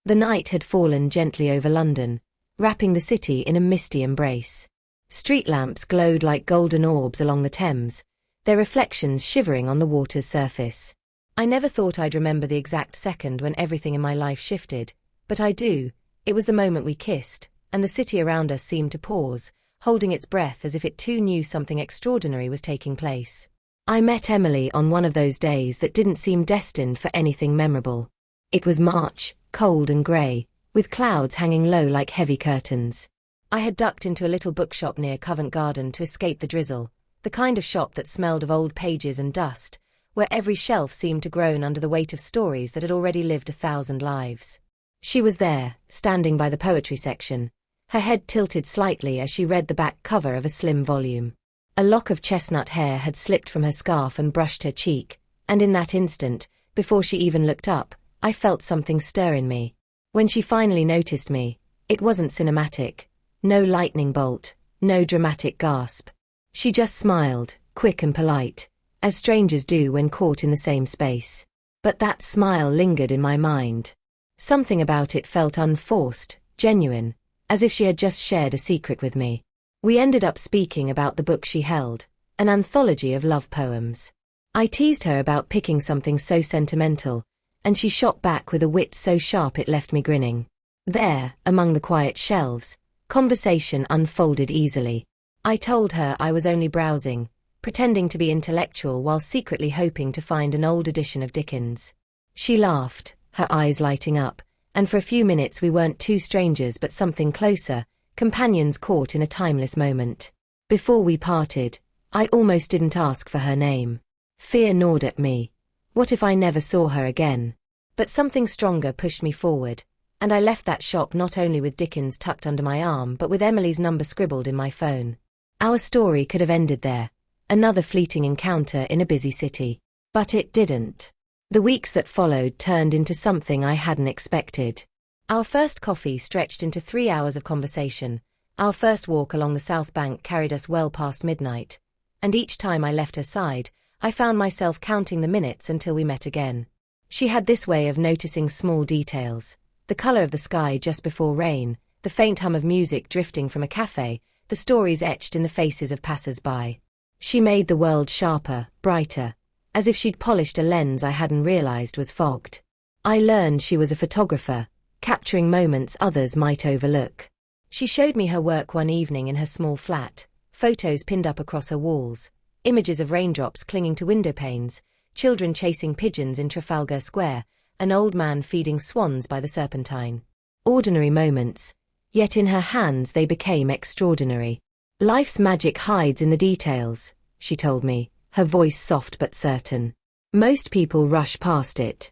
The night had fallen gently over London, wrapping the city in a misty embrace. Street lamps glowed like golden orbs along the Thames, their reflections shivering on the water's surface. I never thought I'd remember the exact second when everything in my life shifted, but I do. It was the moment we kissed, and the city around us seemed to pause, holding its breath as if it too knew something extraordinary was taking place. I met Emily on one of those days that didn't seem destined for anything memorable. It was March, cold and grey, with clouds hanging low like heavy curtains. I had ducked into a little bookshop near Covent Garden to escape the drizzle, the kind of shop that smelled of old pages and dust, where every shelf seemed to groan under the weight of stories that had already lived 1,000 lives. She was there, standing by the poetry section, her head tilted slightly as she read the back cover of a slim volume. A lock of chestnut hair had slipped from her scarf and brushed her cheek, and in that instant, before she even looked up, I felt something stir in me. When she finally noticed me, it wasn't cinematic. No lightning bolt, no dramatic gasp. She just smiled, quick and polite, as strangers do when caught in the same space. But that smile lingered in my mind. Something about it felt unforced, genuine, as if she had just shared a secret with me. We ended up speaking about the book she held, an anthology of love poems. I teased her about picking something so sentimental, and she shot back with a wit so sharp it left me grinning. There, among the quiet shelves, conversation unfolded easily. I told her I was only browsing, pretending to be intellectual while secretly hoping to find an old edition of Dickens. She laughed, her eyes lighting up, and for a few minutes we weren't two strangers but something closer, companions caught in a timeless moment. Before we parted, I almost didn't ask for her name. Fear gnawed at me. What if I never saw her again? But something stronger pushed me forward, and I left that shop not only with Dickens tucked under my arm but with Emily's number scribbled in my phone. Our story could have ended there, another fleeting encounter in a busy city. But it didn't. The weeks that followed turned into something I hadn't expected. Our first coffee stretched into 3 hours of conversation, our first walk along the South Bank carried us well past midnight, and each time I left her side, I found myself counting the minutes until we met again. She had this way of noticing small details, the color of the sky just before rain, the faint hum of music drifting from a cafe, the stories etched in the faces of passers-by. She made the world sharper, brighter, as if she'd polished a lens I hadn't realized was fogged. I learned she was a photographer, capturing moments others might overlook. She showed me her work one evening in her small flat, photos pinned up across her walls, images of raindrops clinging to window panes, children chasing pigeons in Trafalgar Square, an old man feeding swans by the Serpentine. Ordinary moments, yet in her hands they became extraordinary. Life's magic hides in the details, she told me, her voice soft but certain. Most people rush past it.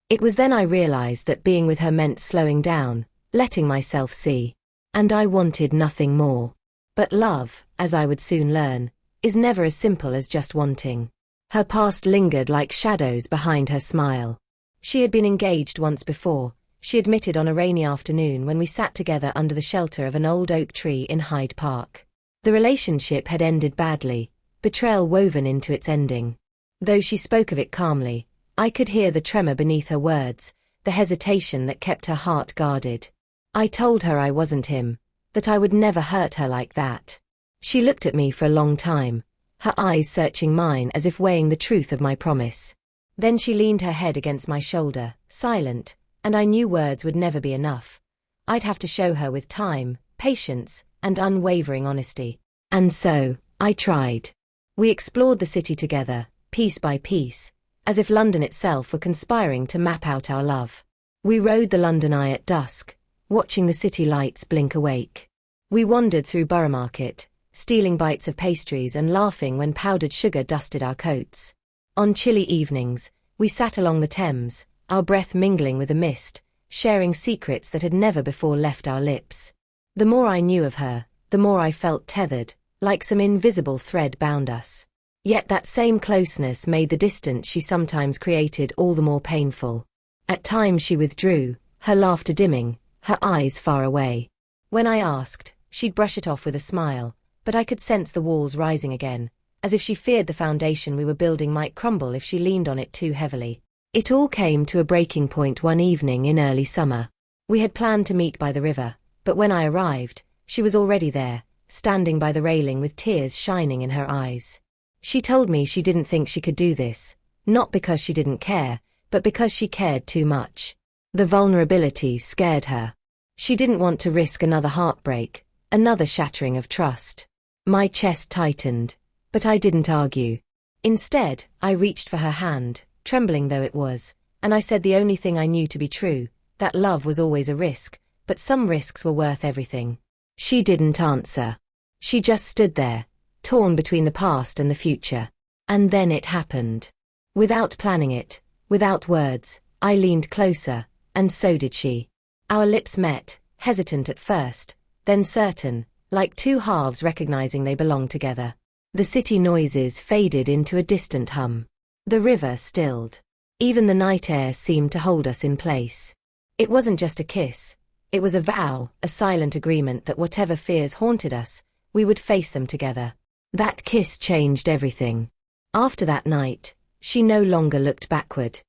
It was then I realized that being with her meant slowing down, letting myself see. And I wanted nothing more. But love, as I would soon learn, is never as simple as just wanting. Her past lingered like shadows behind her smile. She had been engaged once before, she admitted on a rainy afternoon when we sat together under the shelter of an old oak tree in Hyde Park. The relationship had ended badly, betrayal woven into its ending. Though she spoke of it calmly, I could hear the tremor beneath her words, the hesitation that kept her heart guarded. I told her I wasn't him, that I would never hurt her like that. She looked at me for a long time, her eyes searching mine as if weighing the truth of my promise. Then she leaned her head against my shoulder, silent, and I knew words would never be enough. I'd have to show her with time, patience, and unwavering honesty. And so, I tried. We explored the city together, piece by piece, as if London itself were conspiring to map out our love. We rode the London Eye at dusk, watching the city lights blink awake. We wandered through Borough Market, stealing bites of pastries and laughing when powdered sugar dusted our coats. On chilly evenings, we sat along the Thames, our breath mingling with the mist, sharing secrets that had never before left our lips. The more I knew of her, the more I felt tethered, like some invisible thread bound us. Yet that same closeness made the distance she sometimes created all the more painful. At times she withdrew, her laughter dimming, her eyes far away. When I asked, she'd brush it off with a smile, but I could sense the walls rising again, as if she feared the foundation we were building might crumble if she leaned on it too heavily. It all came to a breaking point one evening in early summer. We had planned to meet by the river, but when I arrived, she was already there, standing by the railing with tears shining in her eyes. She told me she didn't think she could do this, not because she didn't care, but because she cared too much. The vulnerability scared her. She didn't want to risk another heartbreak, another shattering of trust. My chest tightened, but I didn't argue. Instead, I reached for her hand, trembling though it was, and I said the only thing I knew to be true, that love was always a risk, but some risks were worth everything. She didn't answer. She just stood there, torn between the past and the future. And then it happened. Without planning it, without words, I leaned closer, and so did she. Our lips met, hesitant at first, then certain, like two halves recognizing they belonged together. The city noises faded into a distant hum. The river stilled. Even the night air seemed to hold us in place. It wasn't just a kiss. It was a vow, a silent agreement that whatever fears haunted us, we would face them together. That kiss changed everything. After that night, she no longer looked backward.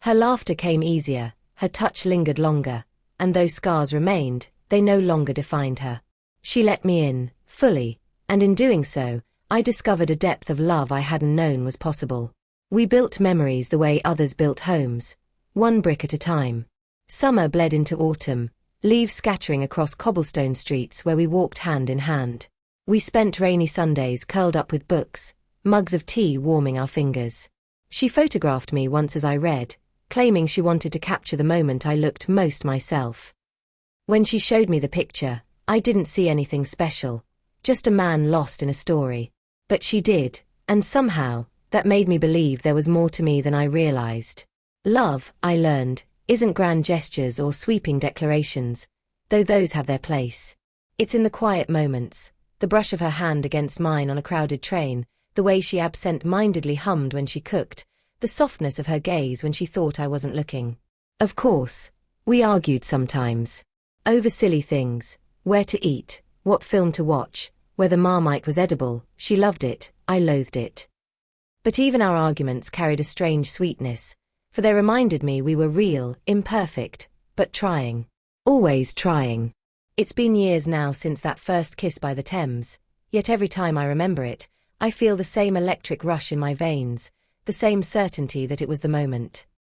Her laughter came easier, her touch lingered longer, and though scars remained, they no longer defined her. She let me in, fully, and in doing so, I discovered a depth of love I hadn't known was possible. We built memories the way others built homes, one brick at a time. Summer bled into autumn, leaves scattering across cobblestone streets where we walked hand in hand. We spent rainy Sundays curled up with books, mugs of tea warming our fingers. She photographed me once as I read, claiming she wanted to capture the moment I looked most myself. When she showed me the picture, I didn't see anything special, just a man lost in a story. But she did, and somehow, that made me believe there was more to me than I realized. Love, I learned, isn't grand gestures or sweeping declarations, though those have their place. It's in the quiet moments, the brush of her hand against mine on a crowded train, the way she absent-mindedly hummed when she cooked, the softness of her gaze when she thought I wasn't looking. Of course, we argued sometimes. Over silly things, where to eat, what film to watch, whether Marmite was edible. She loved it, I loathed it. But even our arguments carried a strange sweetness, for they reminded me we were real, imperfect, but trying. Always trying. It's been years now since that first kiss by the Thames, yet every time I remember it, I feel the same electric rush in my veins, the same certainty that it was the moment.